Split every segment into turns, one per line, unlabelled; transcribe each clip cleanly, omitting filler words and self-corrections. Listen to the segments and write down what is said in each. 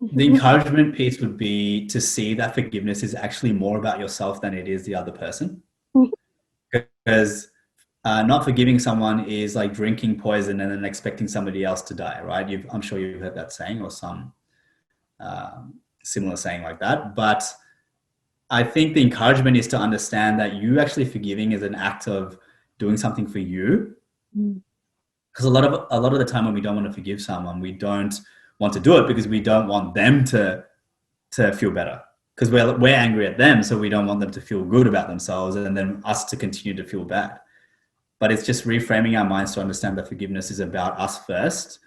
the encouragement piece would be to see that forgiveness is actually more about yourself than it is the other person. Because not forgiving someone is like drinking poison and then expecting somebody else to die, right? I'm sure you've heard that saying or some similar saying like that. But I think the encouragement is to understand that you actually forgiving is an act of doing something for you. Because a lot of the time when we don't want to forgive someone, we don't want to do it because we don't want them to feel better. Because we're angry at them, so we don't want them to feel good about themselves and then us to continue to feel bad. But it's just reframing our minds to understand that forgiveness is about us first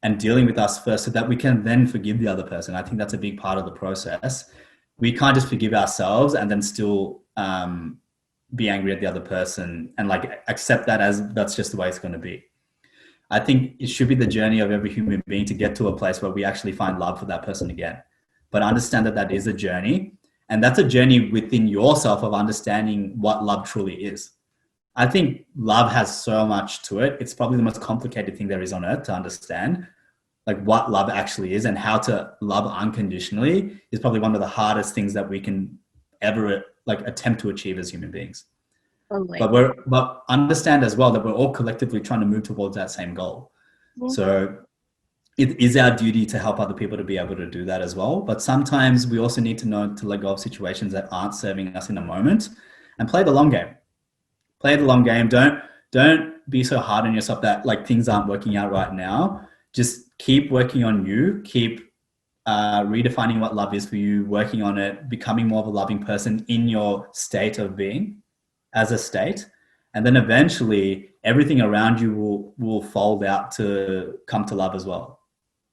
and dealing with us first so that we can then forgive the other person. I think that's a big part of the process. We can't just forgive ourselves and then still be angry at the other person and like accept that as that's just the way it's going to be. I think it should be the journey of every human being to get to a place where we actually find love for that person again. But understand that that is a journey, and that's a journey within yourself of understanding what love truly is. I think love has so much to it. It's probably the most complicated thing there is on earth to understand, like what love actually is and how to love unconditionally is probably one of the hardest things that we can ever like attempt to achieve as human beings.
Totally.
But understand as well that we're all collectively trying to move towards that same goal. So it is our duty to help other people to be able to do that as well. But sometimes we also need to know to let go of situations that aren't serving us in the moment and play the long game. Play the long game. Don't be so hard on yourself that like things aren't working out right now. Just keep working on you. Keep redefining what love is for you, working on it, becoming more of a loving person in your state of being as a state. And then eventually everything around you will fold out to come to love as well.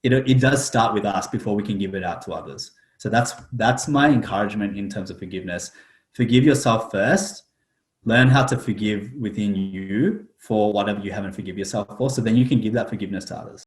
It does start with us before we can give it out to others. So that's my encouragement in terms of forgiveness. Forgive yourself first. Learn how to forgive within you for whatever you haven't forgiven yourself for. So then you can give that forgiveness to others.